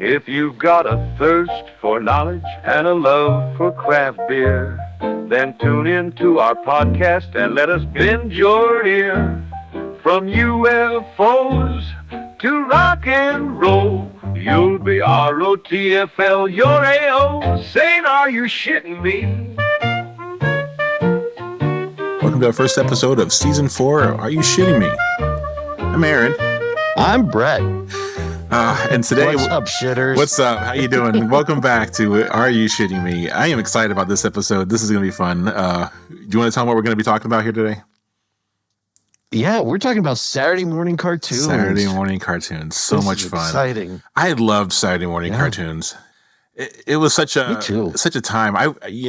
If you've got a thirst for knowledge and a love for craft beer, then tune in to our podcast and let us bend your ear. From UFOs to rock and roll, you'll be ROTFL, you're AO. Saying, are you shitting me? Welcome to our first episode of Season 4, Are You Shitting Me? I'm Aaron. I'm Brett. And today... What's up, shitters? What's up? How you doing? Welcome back to Are You Shitting Me? I am excited about this episode. This is going to be fun. Do you want to tell them what we're going to be talking about here today? Yeah, we're talking about Saturday morning cartoons. Saturday morning cartoons. So This much is fun. Exciting. I loved Saturday morning cartoons. It was such a time.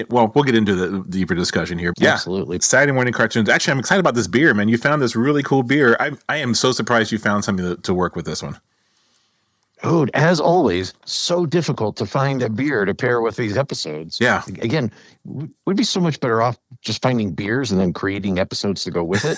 Well, we'll get into the deeper discussion here. Yeah, absolutely. Saturday morning cartoons. Actually, I'm excited about this beer, man. You found this really cool beer. I am so surprised you found something to work with this one. Dude, as always, so difficult to find a beer to pair with these episodes. Yeah. Again, we'd be so much better off just finding beers and then creating episodes to go with it.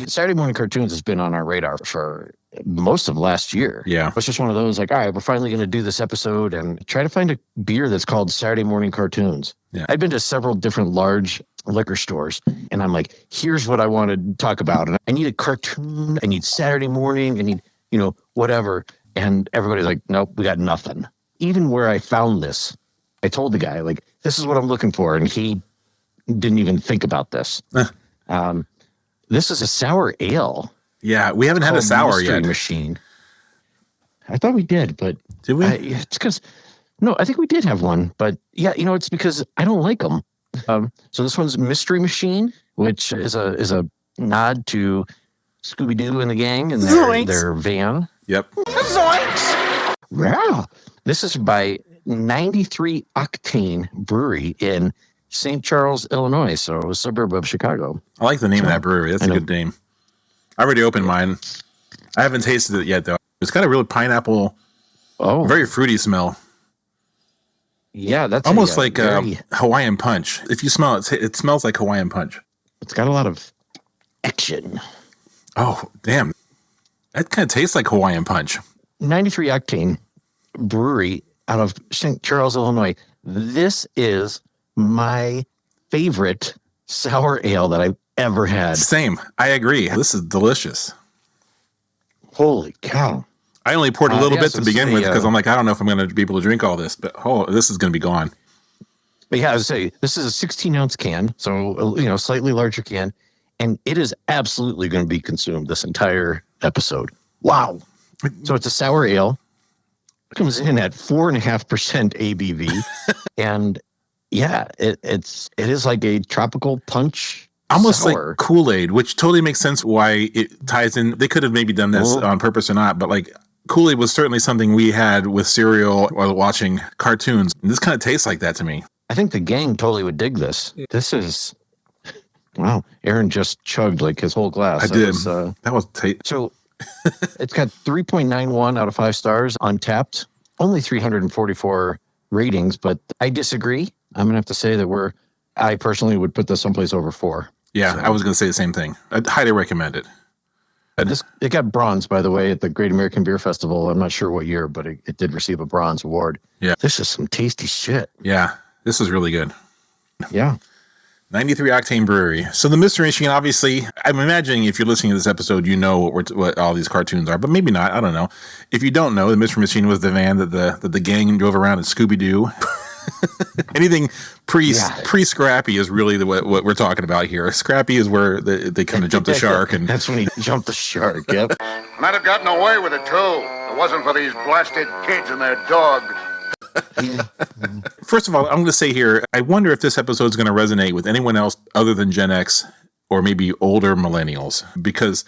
Saturday morning cartoons has been on our radar for most of last year. Yeah. It was just one of those like, all right, we're finally going to do this episode and try to find a beer that's called Saturday morning cartoons. Yeah. I'd been to several different large liquor stores and I'm like, here's what I want to talk about. And I need a cartoon. I need Saturday morning. I need, whatever. And everybody's like, nope, we got nothing. Even where I found this, I told the guy, like, this is what I'm looking for. And he didn't even think about this. This is a sour ale. Yeah, we haven't had a sour Mystery yet. Machine. I thought we did, but... Did we? It's because... No, I think we did have one. But yeah, it's because I don't like them. So this one's Mystery Machine, which is a nod to Scooby-Doo and the gang and their van. Yep. Zoinks! Yeah. This is by 93 Octane Brewery in St. Charles, Illinois, so a suburb of Chicago. I like the name of that brewery. That's a good name. I already opened mine. I haven't tasted it yet, though. It's got a real pineapple, very fruity smell. Yeah, that's almost like Hawaiian Punch. If you smell it, it smells like Hawaiian Punch. It's got a lot of action. Oh, damn. That kind of tastes like Hawaiian Punch. 93 Octane Brewery out of St. Charles, Illinois. This is my favorite sour ale that I've ever had. Same. I agree. This is delicious. Holy cow. I only poured a little bit to begin with because I'm like, I don't know if I'm going to be able to drink all this, but this is going to be gone. But yeah, I would say this is a 16-ounce can, so, slightly larger can, and it is absolutely going to be consumed this entire episode. Wow. So it's a sour ale. It comes in at 4.5% ABV. And yeah, it is like a tropical punch. Almost sour. like Kool-Aid, which totally makes sense why it ties in. They could have maybe done this on purpose or not, but like Kool-Aid was certainly something we had with cereal while watching cartoons. And this kind of tastes like that to me. I think the gang totally would dig this. This is, wow. Aaron just chugged like his whole glass. I did. That was So it's got 3.91 out of 5 stars on Tapped. Only 344 ratings, but I disagree. I'm going to have to say that I personally would put this someplace over 4. Yeah, so. I was going to say the same thing. I'd highly recommend it. It got bronze, by the way, at the Great American Beer Festival. I'm not sure what year, but it did receive a bronze award. Yeah. This is some tasty shit. Yeah, this is really good. Yeah. 93 Octane Brewery. So the Mystery Machine, obviously, I'm imagining if you're listening to this episode, you know what all these cartoons are, but maybe not. I don't know. If you don't know, the Mystery Machine was the van that the gang drove around in Scooby-Doo. Anything pre-Scrappy is really what we're talking about here. Scrappy is where they kind of jump the shark. And that's when he jumped the shark, yep. Might have gotten away with it, too. If it wasn't for these blasted kids and their dog. First of all, I'm going to say here, I wonder if this episode is going to resonate with anyone else other than Gen X or maybe older millennials, because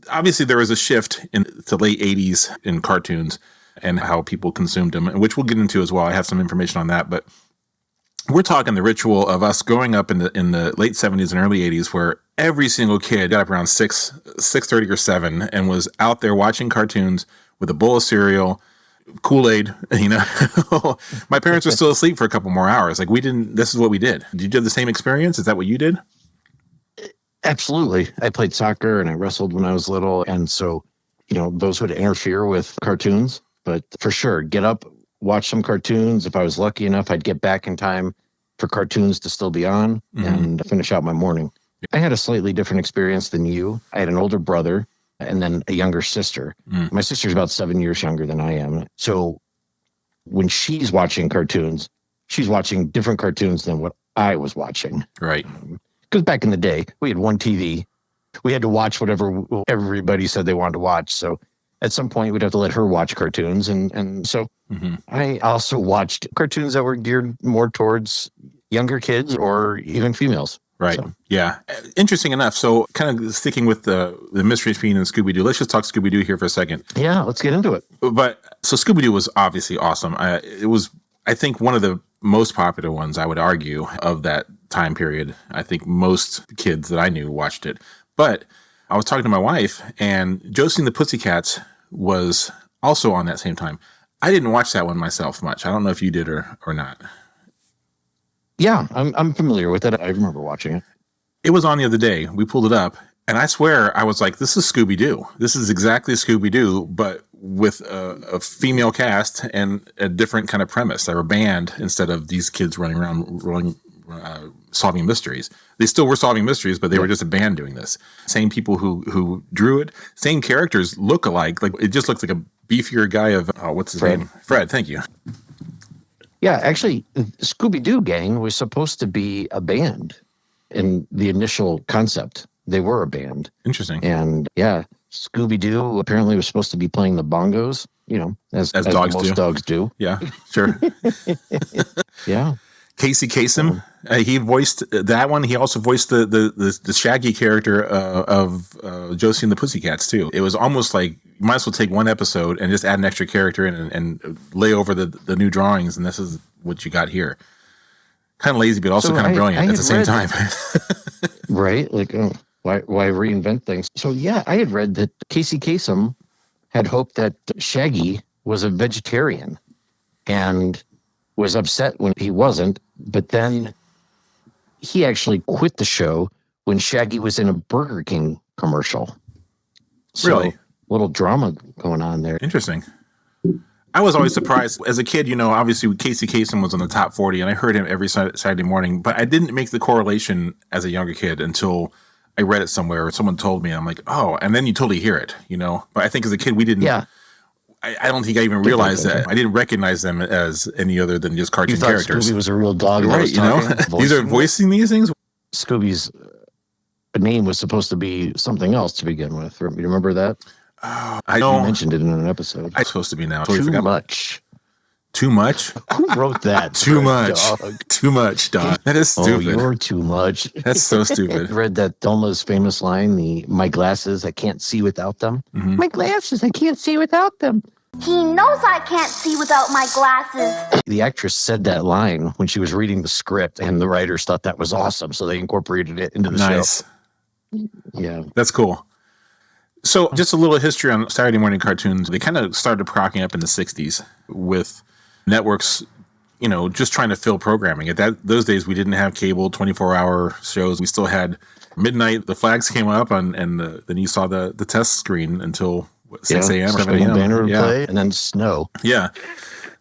obviously there was a shift in the late 80s in cartoons and how people consumed them, which we'll get into as well. I have some information on that, but we're talking the ritual of us growing up in the late 70s and early 80s, where every single kid got up around 6:30 or 7 and was out there watching cartoons with a bowl of cereal, Kool-Aid, My parents were still asleep for a couple more hours. Like this is what we did. Did you have the same experience? Is that what you did? Absolutely. I played soccer and I wrestled when I was little. And so, those would interfere with cartoons. but for sure, get up, watch some cartoons. If I was lucky enough, I'd get back in time for cartoons to still be on and finish out my morning. I had a slightly different experience than you. I had an older brother and then a younger sister. My sister's about 7 years younger than I am. So when she's watching cartoons, she's watching different cartoons than what I was watching. Right. Because back in the day, we had one TV. We had to watch whatever everybody said they wanted to watch. So at some point, we'd have to let her watch cartoons. And so I also watched cartoons that were geared more towards younger kids or even females. Right. So. Yeah. Interesting enough. So kind of sticking with the Mystery Machine and Scooby-Doo, let's just talk Scooby-Doo here for a second. Yeah, let's get into it. But so Scooby-Doo was obviously awesome. It was, I think, one of the most popular ones, I would argue, of that time period. I think most kids that I knew watched it. But I was talking to my wife, and Josie and the Pussycats was also on that same time. I didn't watch that one myself much. I don't know if you did or not. Yeah, I'm familiar with it. I remember watching it. It was on the other day. We pulled it up, and I swear I was like, this is Scooby-Doo. This is exactly Scooby-Doo, but with a female cast and a different kind of premise. They were banned instead of these kids running around solving mysteries. They still were solving mysteries, but they were just a band doing this. Same people who drew it, same characters look alike. Like it just looks like a beefier guy of, what's his name? Fred, thank you. Yeah, actually, Scooby-Doo Gang was supposed to be a band in the initial concept. They were a band. Interesting. And yeah, Scooby-Doo apparently was supposed to be playing the bongos, as most dogs do. Yeah, sure. Yeah. Casey Kasem, he voiced that one. He also voiced the Shaggy character of Josie and the Pussycats too. It was almost like you might as well take one episode and just add an extra character in and lay over the new drawings, and this is what you got here. Kind of lazy, but also kind of brilliant at the same time. Right? Like, why reinvent things? So yeah, I had read that Casey Kasem had hoped that Shaggy was a vegetarian and was upset when he wasn't, but then he actually quit the show when Shaggy was in a Burger King commercial. So, really? Little drama going on there. Interesting. I was always surprised. As a kid, obviously Casey Kasem was on the top 40, and I heard him every Saturday morning, but I didn't make the correlation as a younger kid until I read it somewhere or someone told me. I'm like, oh, and then you totally hear it, But I think as a kid, we didn't. Yeah. I don't think I even realized that. I didn't recognize them as any other than just cartoon characters. Scooby was a real dog. Right, These are voicing these things? Scooby's name was supposed to be something else to begin with. You remember that? I know. You mentioned it in an episode. It's supposed to be now. Too much. Too much? Who wrote that? Too much. Dog? Too much, Don. That is stupid. Oh, you're too much. That's so stupid. I read that Thelma's famous line, my glasses, I can't see without them. Mm-hmm. My glasses, I can't see without them. He knows I can't see without my glasses. The actress said that line when she was reading the script, and the writers thought that was awesome, so they incorporated it into the show. Yeah. That's cool. So just a little history on Saturday morning cartoons. They kind of started crocking up in the 60s with networks, just trying to fill programming. At those days, we didn't have cable 24-hour shows. We still had midnight. The flags came up, and then you saw the test screen until 6 a.m. or 7 a.m. Banner would play, and then snow. Yeah.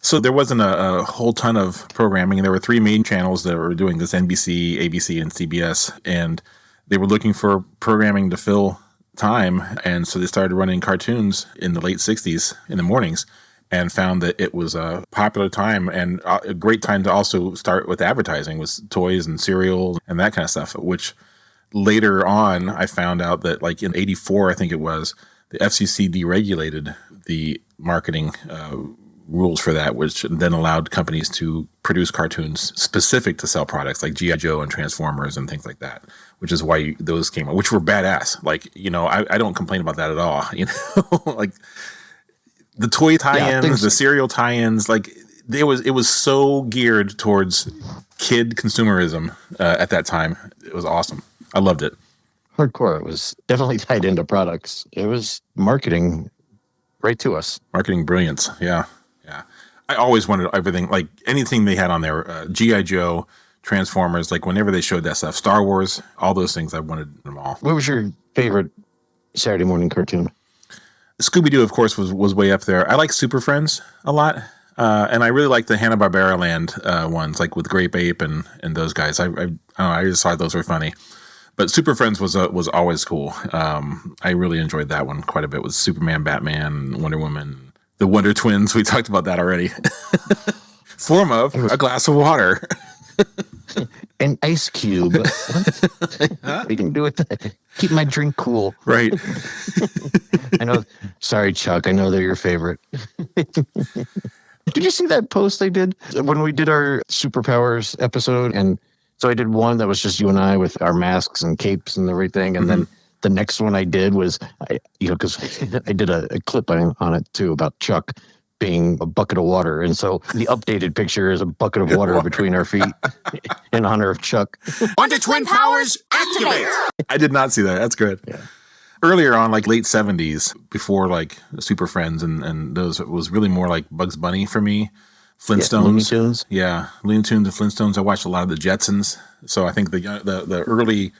So there wasn't a whole ton of programming. There were three main channels that were doing this: NBC, ABC, and CBS. And they were looking for programming to fill time. And so they started running cartoons in the late 60s in the mornings, and found that it was a popular time and a great time to also start with advertising, with toys and cereal and that kind of stuff, which later on I found out that like in 84, I think it was, the FCC deregulated the marketing rules for that, which then allowed companies to produce cartoons specific to sell products like G.I. Joe and Transformers and things like that, which is why those came out, which were badass. Like, I don't complain about that at all. Like the toy tie-ins, the cereal tie-ins, like it was so geared towards kid consumerism at that time. It was awesome. I loved it. Hardcore. It was definitely tied into products. It was marketing right to us. Marketing brilliance. Yeah. Yeah. I always wanted everything, like anything they had on there, G.I. Joe, Transformers, like whenever they showed that stuff, Star Wars, all those things, I wanted them all. What was your favorite Saturday morning cartoon? Scooby-Doo, of course, was way up there. I like Super Friends a lot. And I really like the Hanna-Barbera Land ones, like with Grape Ape and those guys. I don't know, I just thought those were funny. But Super Friends was always cool. I really enjoyed that one quite a bit with Superman, Batman, Wonder Woman, the Wonder Twins. We talked about that already. Form of a glass of water. An ice cube. We can do it. Keep my drink cool. Right. I know. Sorry, Chuck. I know they're your favorite. Did you see that post I did when we did our superpowers episode? And so I did one that was just you and I with our masks and capes and everything. And then the next one I did was, because I did a clip on it too about Chuck being a bucket of water. And so the updated picture is a bucket of water between our feet in honor of Chuck. Wonder Twin powers activate! I did not see that. That's good. Yeah. Earlier on, like late 70s, before like Super Friends and those, it was really more like Bugs Bunny for me. Flintstones. Yeah, Looney Tunes. Yeah, Looney Tunes and Flintstones. I watched a lot of the Jetsons. So I think the early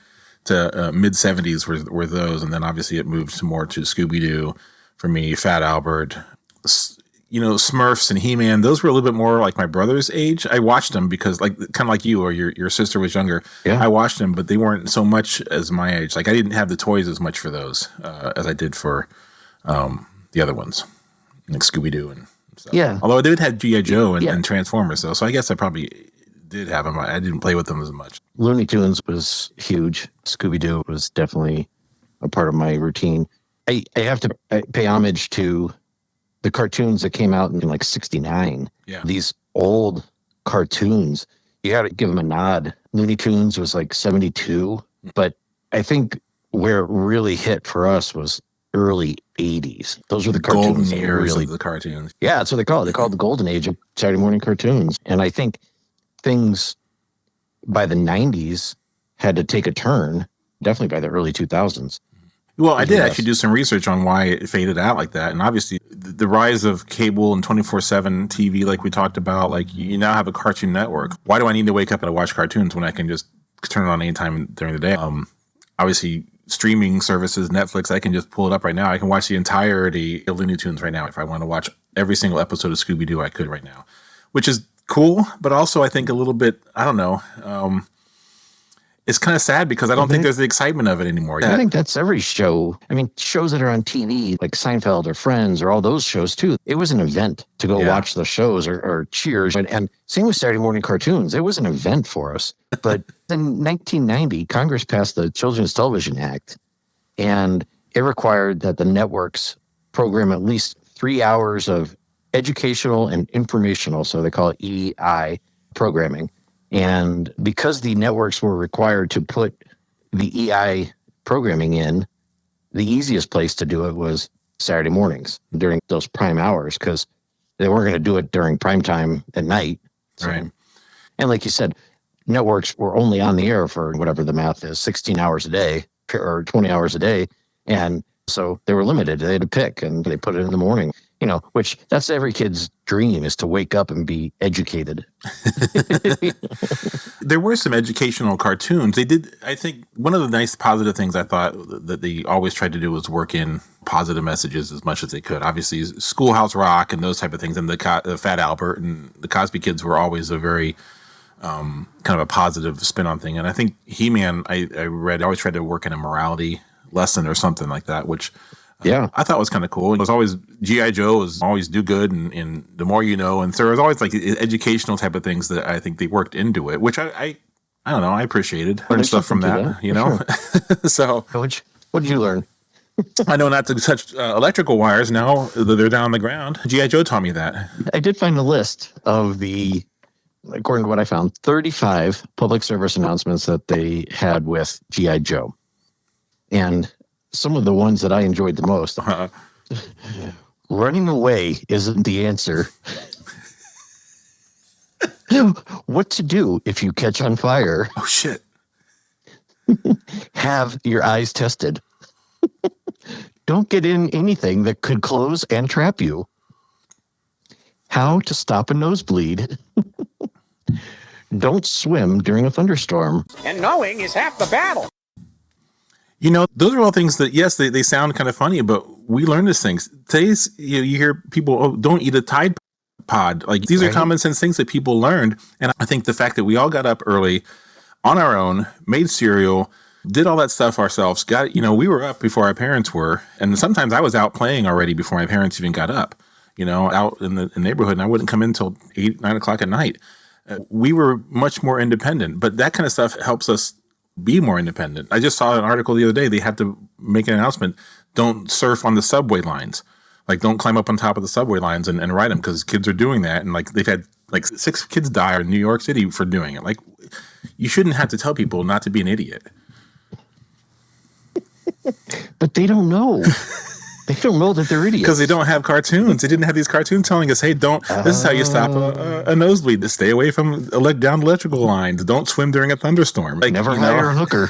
to mid 70s were those. And then obviously it moved more to Scooby-Doo for me, Fat Albert, Smurfs and He-Man. Those were a little bit more like my brother's age. I watched them because kind of like you or your sister was younger. Yeah. I watched them, but they weren't so much as my age. Like I didn't have the toys as much for those as I did for the other ones, like Scooby-Doo and stuff. Yeah. Although I did have G.I. Joe and Transformers though, so I guess I probably did have them. I didn't play with them as much. Looney Tunes was huge. Scooby-Doo was definitely a part of my routine. I have to pay homage to the cartoons that came out in like 69. Yeah. These old cartoons, you got to give them a nod. Looney Tunes was like 72, but I think where it really hit for us was early 80s. Those were the cartoons. Golden that years really, of the cartoons. yeah, that's what they call it. They call it the golden age of Saturday morning cartoons. And I think things by the 90s had to take a turn, definitely by the early 2000s. Well, I did actually do some research on why it faded out like that. And obviously the rise of cable and 24/7 TV, like we talked about, like you now have a Cartoon Network. Why do I need to wake up and watch cartoons when I can just turn it on anytime during the day? Obviously streaming services, Netflix, I can just pull it up right now. I can watch the entirety of Looney Tunes right now. If I want to watch every single episode of Scooby-Doo, I could right now, which is cool. But also I think a little bit, I don't know, it's kind of sad because I don't think there's the excitement of it anymore. I think that's every show. I mean, shows that are on TV, like Seinfeld or Friends or all those shows too. It was an event to go watch the shows or Cheers. And same with Saturday morning cartoons. It was an event for us. But in 1990, Congress passed the Children's Television Act, and it required that the networks program at least 3 hours of educational and informational, so they call it EI programming. And because the networks were required to put the EI programming in, the easiest place to do it was Saturday mornings during those prime hours, because they weren't going to do it during prime time at night. So, right. And like you said, networks were only on the air for whatever the math is, 16 hours a day or 20 hours a day. And so they were limited. They had to pick, and they put it in the morning, which that's every kid's dream, is to wake up and be educated. There were some educational cartoons. They did, I think, one of the nice positive things I thought that they always tried to do was work in positive messages as much as they could. Obviously, Schoolhouse Rock and those type of things, and the Fat Albert and the Cosby Kids were always a very kind of a positive spin on thing. And I think He-Man, I always tried to work in a morality lesson or something like that, which I thought was kind of cool. It was always G.I. Joe was always do good and the more you know, and so there was always like educational type of things that I think they worked into it, which I don't know, I appreciated. Learned stuff from that, Sure. So what did you learn? I know not to touch electrical wires now that they're down on the ground. G.I. Joe taught me that. I did find a list of according to what I found, 35 public service announcements that they had with G.I. Joe. And some of the ones that I enjoyed the most. Running away isn't the answer. What to do if you catch on fire? Oh, shit. Have your eyes tested. Don't get in anything that could close and trap you. How to stop a nosebleed. Don't swim during a thunderstorm. And knowing is half the battle. Those are all things that, yes, they sound kind of funny, but we learn these things. Today's, you hear people, oh, don't eat a Tide Pod. Like, these are common sense things that people learned. And I think the fact that we all got up early on our own, made cereal, did all that stuff ourselves, we were up before our parents were. And sometimes I was out playing already before my parents even got up, out in the neighborhood, and I wouldn't come in until 8, 9 o'clock at night. We were much more independent, but that kind of stuff helps us be more independent. I just saw an article the other day. They had to make an announcement. Don't surf on the subway lines. Like, don't climb up on top of the subway lines and ride them, because kids are doing that. And like, they've had like 6 kids die in New York City for doing it. Like, you shouldn't have to tell people not to be an idiot. But they don't know. They don't know that they're idiots. Because they don't have cartoons. They didn't have these cartoons telling us, hey, this is how you stop a nosebleed. To stay away from down electrical lines. Don't swim during a thunderstorm. Like, never hire a hooker.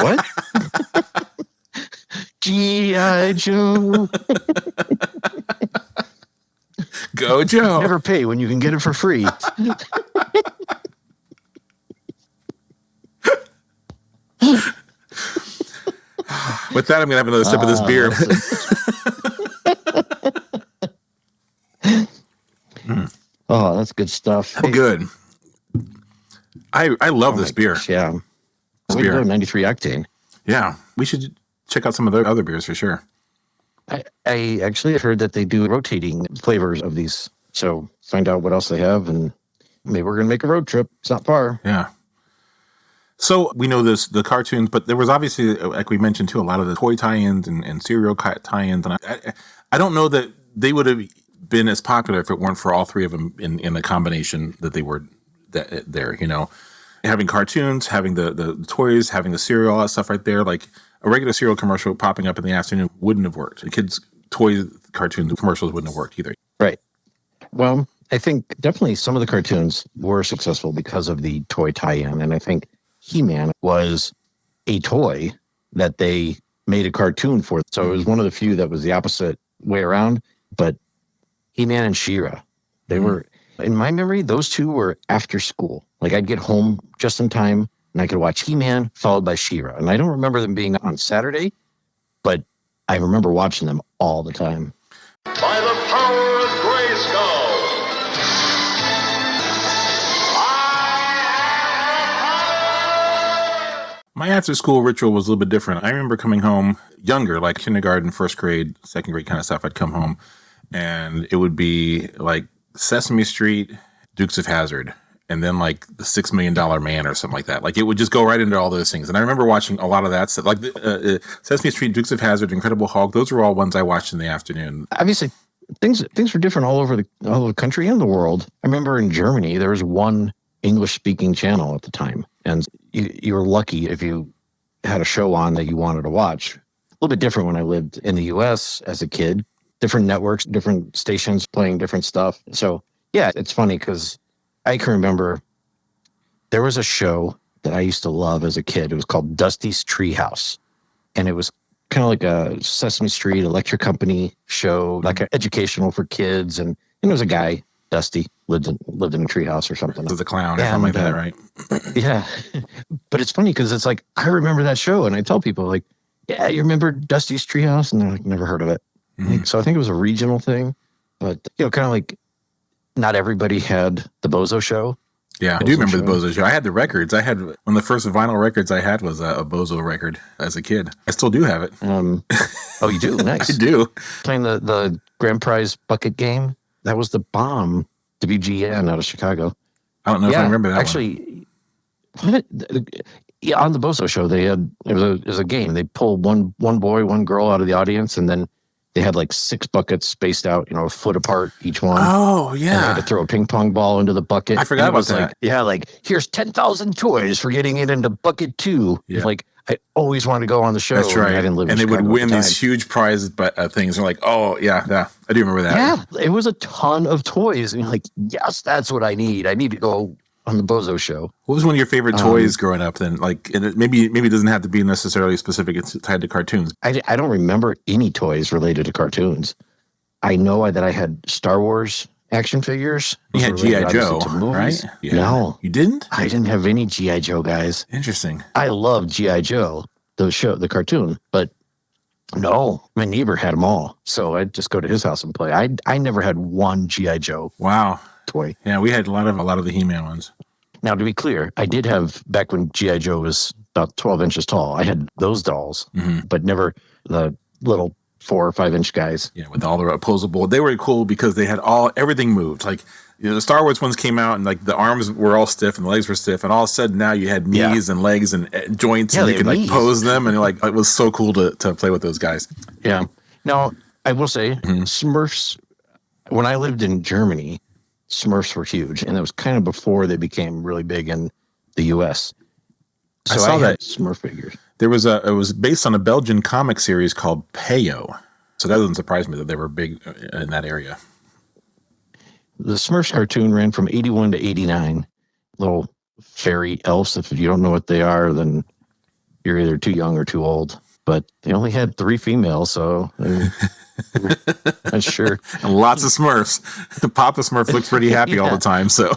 What? G.I. Joe. Go, Joe. Never pay when you can get it for free. With that, I'm going to have another sip of this beer. Oh, that's good stuff. Oh, good. I love this beer. Gosh, yeah. This We beer. go 93 Octane. Yeah. We should check out some of the other beers for sure. I actually heard that they do rotating flavors of these. So find out what else they have, and maybe we're going to make a road trip. It's not far. Yeah. So we know the cartoons, but there was obviously, like we mentioned too, a lot of the toy tie-ins and cereal tie-ins. And I don't know that they would have been as popular if it weren't for all three of them in the combination that they were there, Having cartoons, having the toys, having the cereal, all that stuff right there. Like, a regular cereal commercial popping up in the afternoon wouldn't have worked. The kids' toy cartoon commercials wouldn't have worked either. Right. Well, I think definitely some of the cartoons were successful because of the toy tie-in. And I think He-Man was a toy that they made a cartoon for. So it was one of the few that was the opposite way around. But He-Man and She-Ra, they were, in my memory, those two were after school. Like, I'd get home just in time and I could watch He-Man followed by She-Ra. And I don't remember them being on Saturday, but I remember watching them all the time. By the power of Grayskull. My after school ritual was a little bit different. I remember coming home younger, like kindergarten, first grade, second grade kind of stuff. I'd come home and it would be like Sesame Street, Dukes of Hazzard, and then like the $6 Million Man or something like that. Like, it would just go right into all those things. And I remember watching a lot of that stuff, like Sesame Street, Dukes of Hazzard, Incredible Hulk. Those were all ones I watched in the afternoon. Obviously, things were different all over the country and the world. I remember in Germany, there was one English-speaking channel at the time. And you were lucky if you had a show on that you wanted to watch. A little bit different when I lived in the U.S. as a kid. Different networks, different stations playing different stuff. So, yeah, it's funny because I can remember there was a show that I used to love as a kid. It was called Dusty's Treehouse. And it was kind of like a Sesame Street Electric Company show, like educational for kids. And it was a guy, Dusty, lived in a treehouse or something. The clown or something like that, right? Yeah. But it's funny because it's like, I remember that show. And I tell people, like, yeah, you remember Dusty's Treehouse? And they're like, never heard of it. Mm-hmm. So I think it was a regional thing. But, kind of like not everybody had the Bozo Show. Yeah, I do remember the Bozo show. I had the records. I had one of the first vinyl records I had was a Bozo record as a kid. I still do have it. Oh, you do? Nice. I do. Playing the grand prize bucket game. That was the bomb. WGN out of Chicago. I don't know if I remember that actually, one. Yeah, on the Bozo show, they had it was a game. They pulled one boy, one girl out of the audience, and then they had like 6 buckets spaced out, a foot apart each one. Oh, yeah. And they had to throw a ping pong ball into the bucket. I forgot about that. Like, yeah, like, here's 10,000 toys for getting it into bucket 2. Yeah. Like, I always wanted to go on the show. That's right. I didn't live in and they would Chicago win these huge prize things. They're like, oh, yeah, I do remember that. Yeah, it was a ton of toys. And you're like, yes, that's what I need. I need to go on the Bozo show. What was one of your favorite toys growing up then? Like, and maybe it doesn't have to be necessarily specific. It's tied to cartoons. I don't remember any toys related to cartoons. I know that I had Star Wars action figures. You had G.I. Joe, right? Yeah. No. You didn't? I didn't have any G.I. Joe guys. Interesting. I love G.I. Joe, the cartoon, but No, my neighbor had them all. So I'd just go to his house and play. I never had one G.I. Joe Wow. toy. Yeah, we had a lot of the He-Man ones. Now, to be clear, I did have, back when G.I. Joe was about 12 inches tall, I had those dolls, but never the little 4 or 5 inch guys. Yeah, with all the opposable. They were cool because they had everything moved. Like, the Star Wars ones came out and like the arms were all stiff and the legs were stiff, and all of a sudden now you had knees and legs and joints, and you could like pose them, and like it was so cool to play with those guys. Yeah. Now I will say, Smurfs. When I lived in Germany, Smurfs were huge, and it was kind of before they became really big in the U.S. So I saw that Smurf figures. There was it was based on a Belgian comic series called Peyo, so that doesn't surprise me that they were big in that area. The Smurfs cartoon ran from 81 to 89. Little fairy elves. If you don't know what they are, then you're either too young or too old. But they only had 3 females, so I'm sure. And lots of Smurfs. Papa Smurf looks pretty happy all the time. So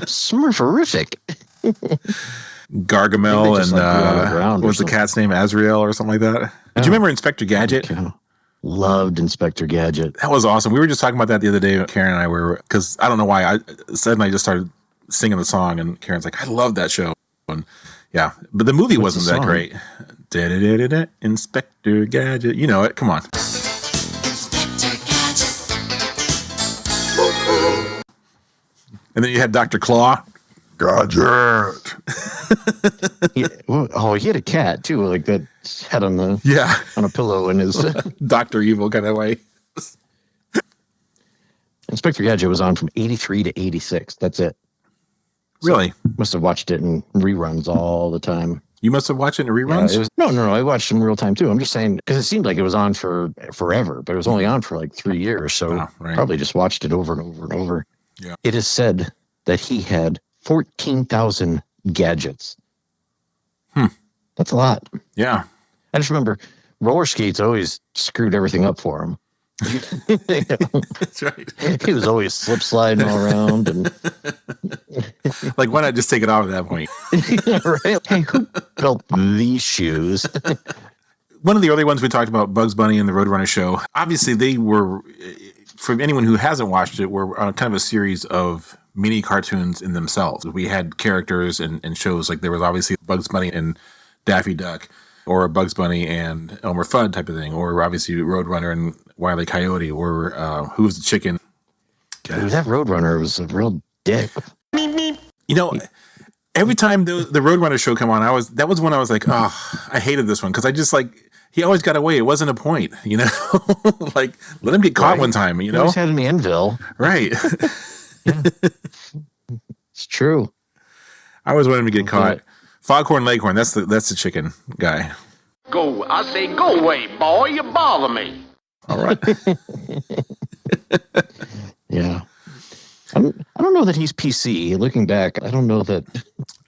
Smurferific. Gargamel and what was the cat's name? Azrael or something like that. Did you remember Inspector Gadget? Loved Inspector Gadget. That was awesome. We were just talking about that the other day. Karen and I were, because I don't know why, I suddenly just started singing the song, and Karen's like, I love that show. And yeah, but the movie wasn't that great. Da-da-da-da-da, Inspector Gadget. You know it. Come on. Inspector Gadget. And then you had Dr. Claw. Gadget. He had a cat too, like that head on the on a pillow in his Dr. Evil kind of way. Inspector Gadget was on from 83 to 86. That's it. Really? So must have watched it in reruns all the time. You must have watched it in reruns? No. I watched it in real time too. I'm just saying, because it seemed like it was on for forever, but it was only on for like 3 years. So probably just watched it over and over and over. Yeah. It is said that he had 14,000 gadgets. That's a lot. Yeah. I just remember roller skates always screwed everything up for him. That's right. He was always slip sliding all around, and like, why not just take it off at that point? Right? Hey, who built these shoes? One of the early ones we talked about, Bugs Bunny and the Roadrunner show. Obviously, they were, for anyone who hasn't watched it, were kind of a series of mini cartoons in themselves. We had characters and shows, like there was obviously Bugs Bunny and Daffy Duck, or Bugs Bunny and Elmer Fudd type of thing, or obviously Roadrunner and Wile E. Coyote, or Who Was the Chicken? Dude, that Roadrunner was a real dick. You know, every time the Roadrunner show come on, that was when I was like, oh, I hated this one, because I just like, he always got away. It wasn't a point, you know? Like, let him get caught one time, you know? He always had an anvil. Right. Yeah. It's true. I always wanted him to get caught. Foghorn Leghorn, that's the chicken guy. Go, I say, go away, boy, you bother me. All right. Yeah. I don't know that he's PC. Looking back, I don't know that.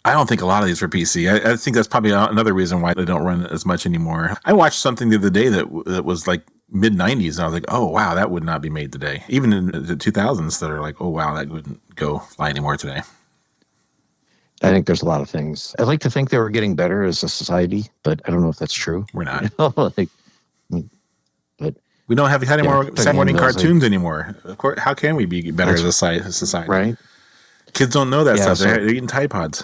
I don't think a lot of these were PC. I think that's probably another reason why they don't run as much anymore. I watched something the other day that was like mid-90s, and I was like, oh, wow, that would not be made today. Even in the 2000s that are like, oh, wow, that wouldn't go fly anymore today. I think there's a lot of things. I'd like to think they were getting better as a society, but I don't know if that's true. We're not. But we don't have any more Saturday morning cartoons anymore. Of course, how can we be better as a society? Right. Kids don't know that stuff. They're eating Tide Pods.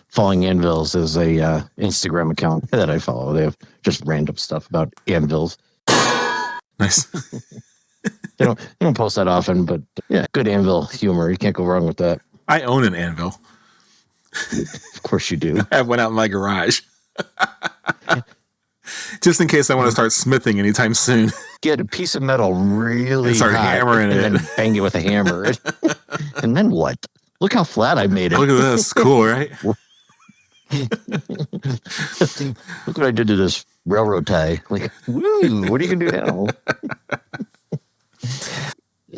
Falling Anvils is a Instagram account that I follow. They have just random stuff about anvils. Nice. They don't post that often, but yeah, good anvil humor. You can't go wrong with that. I own an anvil. Of course you do. I have one out in my garage. Just in case I want to start smithing anytime soon. Get a piece of metal really and start hammering it. And then bang it with a hammer. And then what? Look how flat I made it. Look at this. Cool, right? Look what I did to this railroad tie. Like, woo, what are you going to do now?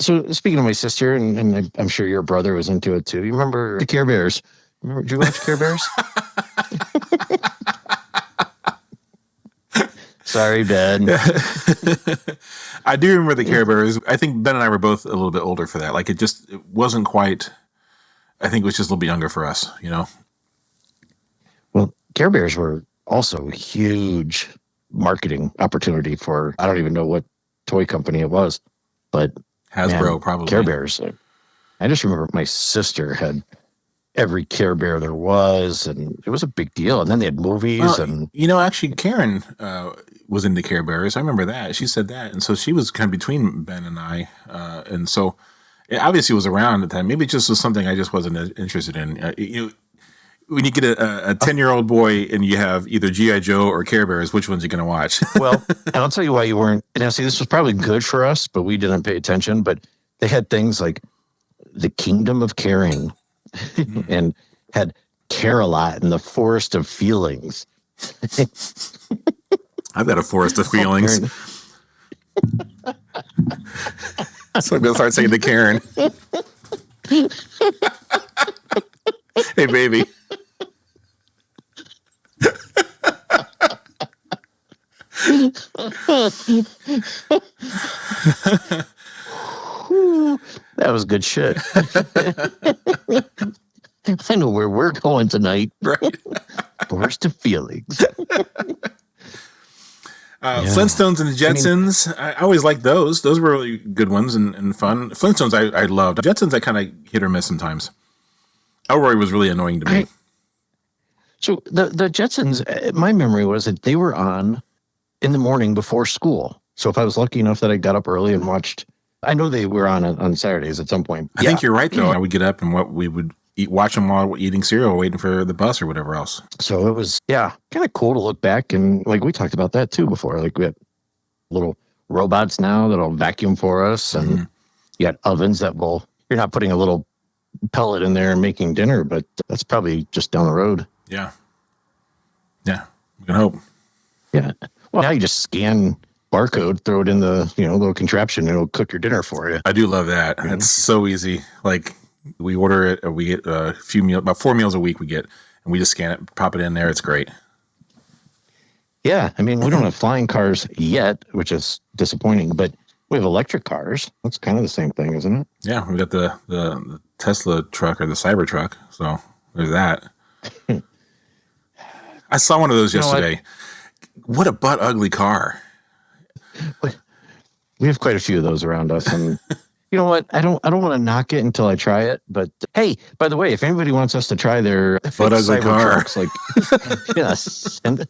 So speaking of my sister, and I'm sure your brother was into it too. You remember the Care Bears? Did you watch Care Bears? Sorry, Ben. I do remember the Care Bears. I think Ben and I were both a little bit older for that. Like it wasn't quite, I think it was just a little bit younger for us, you know? Well, Care Bears were also a huge marketing opportunity for, I don't even know what toy company it was, but Hasbro, probably. Care Bears. I just remember my sister had every Care Bear there was, and it was a big deal. And then they had movies. And actually, Karen was into Care Bears. I remember that. She said that. And so she was kind of between Ben and I. And so it obviously was around at the time. Maybe it just was something I just wasn't interested in. When you get a 10-year-old boy and you have either G.I. Joe or Care Bears, which one's you going to watch? Well, and I'll tell you why you weren't. Now, see, this was probably good for us, but we didn't pay attention. But they had things like The Kingdom of Caring and had Care-a-Lot and the Forest of Feelings. I've got a Forest of Feelings. So I'm going to start saying to Karen, hey, baby. That was good shit. I know where we're going tonight. Right. Forest of Feelings. Flintstones and the Jetsons. I always liked those. Those were really good ones and fun. Flintstones I loved. Jetsons I kind of hit or miss sometimes. Elroy was really annoying to me. So the Jetsons, my memory was that they were on in the morning before school. So if I was lucky enough that I got up early and watched, I know they were on Saturdays at some point. I think you're right, though. I would get up and we would watch them while eating cereal, waiting for the bus or whatever else. So it was, kind of cool to look back. And like we talked about that too before. Like we have little robots now that'll vacuum for us. And you got ovens that you're not putting a little pellet in there and making dinner, but that's probably just down the road. Yeah. Yeah. We can hope. Yeah. Well, now you just scan barcode, throw it in the little contraption, and it'll cook your dinner for you. I do love that. Mm-hmm. It's so easy. Like we order it, or we get a few meals, about 4 meals a week we get, and we just scan it, pop it in there. It's great. Yeah. I mean, we don't have flying cars yet, which is disappointing, but we have electric cars. That's kind of the same thing, isn't it? Yeah. We got the Tesla truck or the Cyber truck. So there's that. I saw one of those yesterday. What a butt ugly car. We have quite a few of those around us, and you know what? I don't want to knock it until I try it. But hey, by the way, if anybody wants us to try their butt ugly car, trucks, yes, and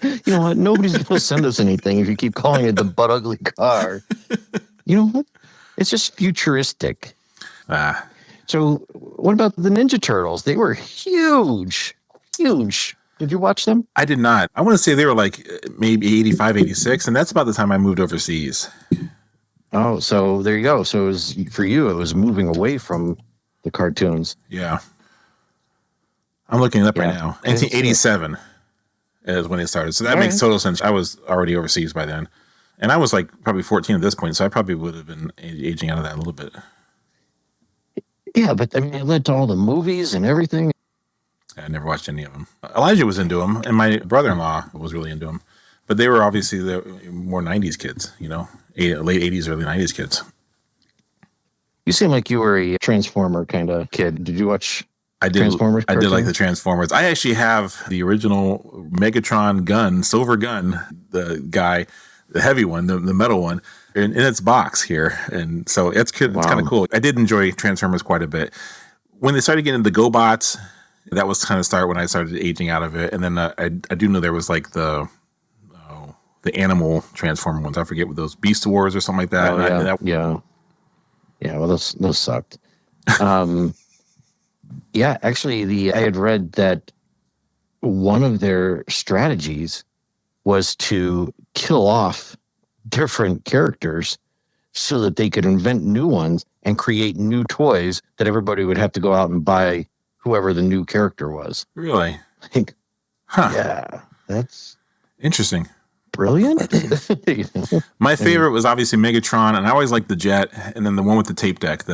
you know what? Nobody's going to send us anything if you keep calling it the butt ugly car. You know what? It's just futuristic. So, what about the Ninja Turtles? They were huge. Did you watch them? I did not. I want to say they were like maybe 85, 86, and that's about the time I moved overseas. Oh, so there you go. So for you, it was moving away from the cartoons. Yeah. I'm looking it up right now. 1987 is when it started. So that makes total sense. I was already overseas by then. And I was like probably 14 at this point, so I probably would have been aging out of that a little bit. Yeah, but I mean, it led to all the movies and everything. I never watched any of them. Elijah was into them, and my brother-in-law was really into them. But they were obviously the more 90s kids, late 80s, early 90s kids. You seem like you were a Transformer kind of kid. Did you watch Transformers? I did like the Transformers. I actually have the original Megatron gun, silver gun, the heavy one, the metal one, in its box here. And so it's kind of cool. I did enjoy Transformers quite a bit. When they started getting the GoBots, that was kind of start when I started aging out of it. And then I do know there was like the animal Transformer ones. I forget what those, Beast Wars or something like that. Yeah. Well, those sucked. Yeah, actually, I had read that one of their strategies was to kill off different characters so that they could invent new ones and create new toys that everybody would have to go out and buy whoever the new character was. Really? Huh. Yeah, that's interesting. Brilliant. My favorite was obviously Megatron, and I always liked the Jet, and then the one with the tape deck,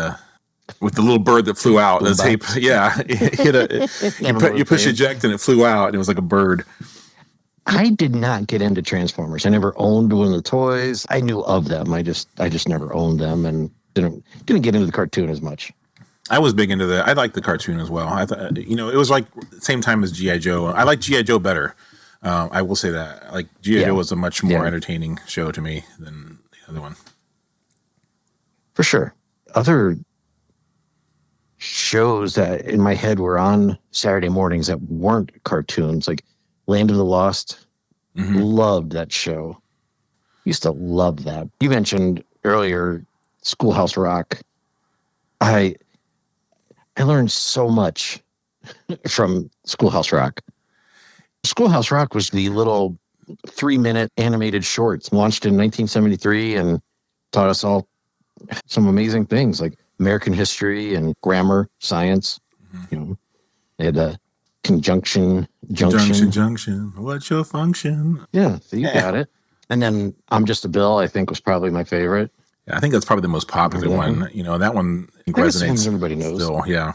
with the little bird that flew out. The tape, you push eject and it flew out, and it was like a bird. I did not get into Transformers. I never owned one of the toys. I knew of them. I just never owned them, and didn't get into the cartoon as much. I was big into I liked the cartoon as well. I thought, it was like same time as G.I. Joe. I like G.I. Joe better. I will say that. Like G.I. Joe was a much more entertaining show to me than the other one. For sure. Other shows that in my head were on Saturday mornings that weren't cartoons, like Land of the Lost. Loved that show. Used to love that. You mentioned earlier Schoolhouse Rock. I learned so much from Schoolhouse Rock. Schoolhouse Rock was the little 3-minute animated shorts launched in 1973 and taught us all some amazing things like American history and grammar, science. They had a junction. What's your function? Yeah, so you got it. And then I'm Just a Bill, I think, was probably my favorite. Yeah, I think that's probably the most popular one. That one resonates. Everybody knows. Still, yeah.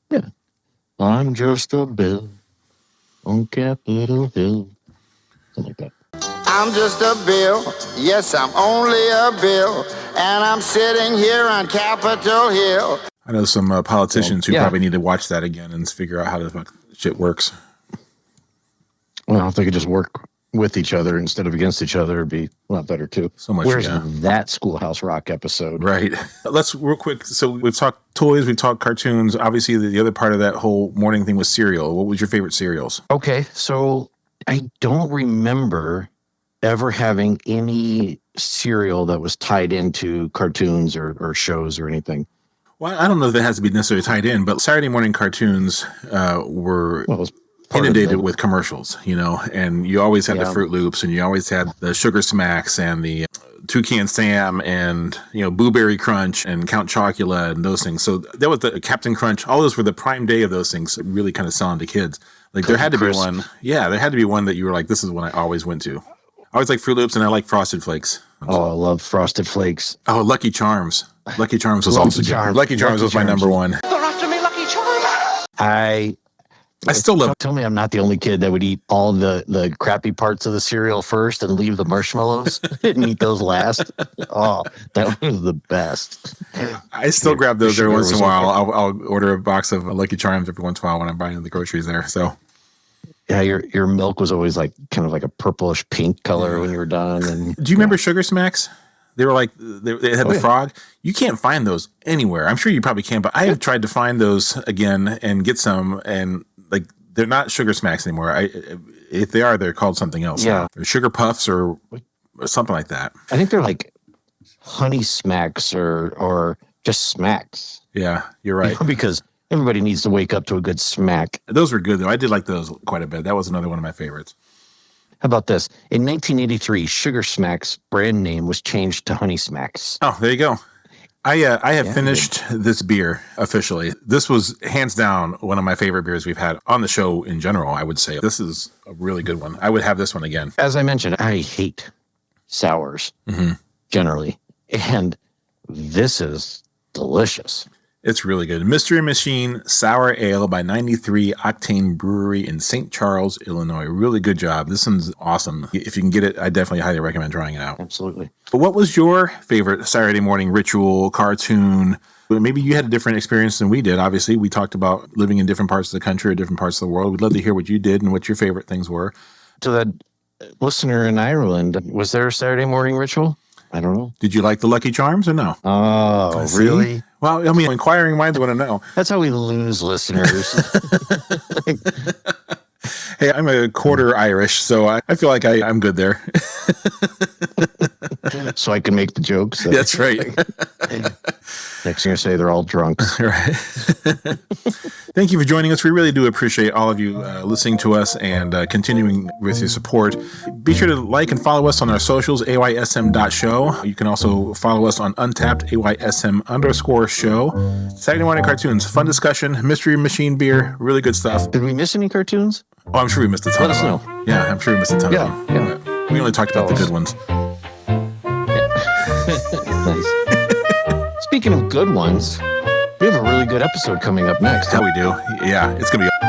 Yeah. I'm just a bill on Capitol Hill. Something like that. I'm just a bill. Yes, I'm only a bill. And I'm sitting here on Capitol Hill. I know some politicians who probably need to watch that again and figure out how the fuck shit works. Well, if they could just work with each other instead of against each other, it'd be a lot better too. So much. Where's that Schoolhouse Rock episode? Right. Let's real quick. So we've talked toys, we've talked cartoons. Obviously, the other part of that whole morning thing was cereal. What was your favorite cereals? Okay, so I don't remember ever having any cereal that was tied into cartoons or shows or anything. Well, I don't know if that has to be necessarily tied in, but Saturday morning cartoons were inundated with commercials, and you always had the Fruit Loops, and you always had the Sugar Smacks and the Toucan Sam and, Blueberry Crunch and Count Chocula and those things. So that was the Captain Crunch. All those were the prime day of those things, really kind of selling to kids. Like there had to be one. Yeah, there had to be one that you were like, this is one I always went to. I always like Fruit Loops, and I like Frosted Flakes. Oh, I love Frosted Flakes. Oh, Lucky Charms. Lucky Charms was also good. Lucky Charms was my number one. They're after me, Lucky Charms. I still love it. Tell me I'm not the only kid that would eat all the crappy parts of the cereal first and leave the marshmallows and eat those last. Oh, that was the best. I still grab those every once in a while. I'll order a box of Lucky Charms every once in a while when I'm buying the groceries there. So. Yeah, your milk was always like kind of like a purplish pink color when you were done. And do you remember Sugar Smacks? They were like they had the frog. You can't find those anywhere. I'm sure you probably can, but I have tried to find those again and get some, and like they're not Sugar Smacks anymore. If they are, they're called something else. Yeah, or Sugar Puffs or something like that. I think they're like Honey Smacks or just Smacks. Yeah, you're right. Because everybody needs to wake up to a good smack. Those were good, though. I did like those quite a bit. That was another one of my favorites. How about this? In 1983, Sugar Smacks brand name was changed to Honey Smacks. Oh, there you go. I have finished this beer officially. This was hands down one of my favorite beers we've had on the show in general, I would say. This is a really good one. I would have this one again. As I mentioned, I hate sours generally. And this is delicious. It's really good. Mystery Machine Sour Ale by 93 Octane Brewery in St. Charles, Illinois. Really good job. This one's awesome. If you can get it, I definitely highly recommend trying it out. Absolutely. But what was your favorite Saturday morning ritual, cartoon? Maybe you had a different experience than we did. Obviously, we talked about living in different parts of the country or different parts of the world. We'd love to hear what you did and what your favorite things were. To that listener in Ireland, was there a Saturday morning ritual? I don't know. Did you like the Lucky Charms or no? Oh, really? Well, I mean, inquiring minds want to know. That's how we lose listeners. Hey, I'm a quarter Irish, so I feel like I'm good there. So I can make the jokes. That's right. Next thing I say, they're all drunk. Right. Thank you for joining us. We really do appreciate all of you listening to us and continuing with your support. Be sure to like and follow us on our socials, aysm.show. You can also follow us on Untapped, aysm_show. Saturday morning cartoons, fun discussion, Mystery Machine beer, really good stuff. Did we miss any cartoons? Oh, I'm sure we missed a ton of them. Let us know. Yeah, I'm sure we missed a ton of them. Yeah. We only talked about the good ones. Nice. Speaking of good ones, we have a really good episode coming up next. Yeah, we do. Yeah, it's going to be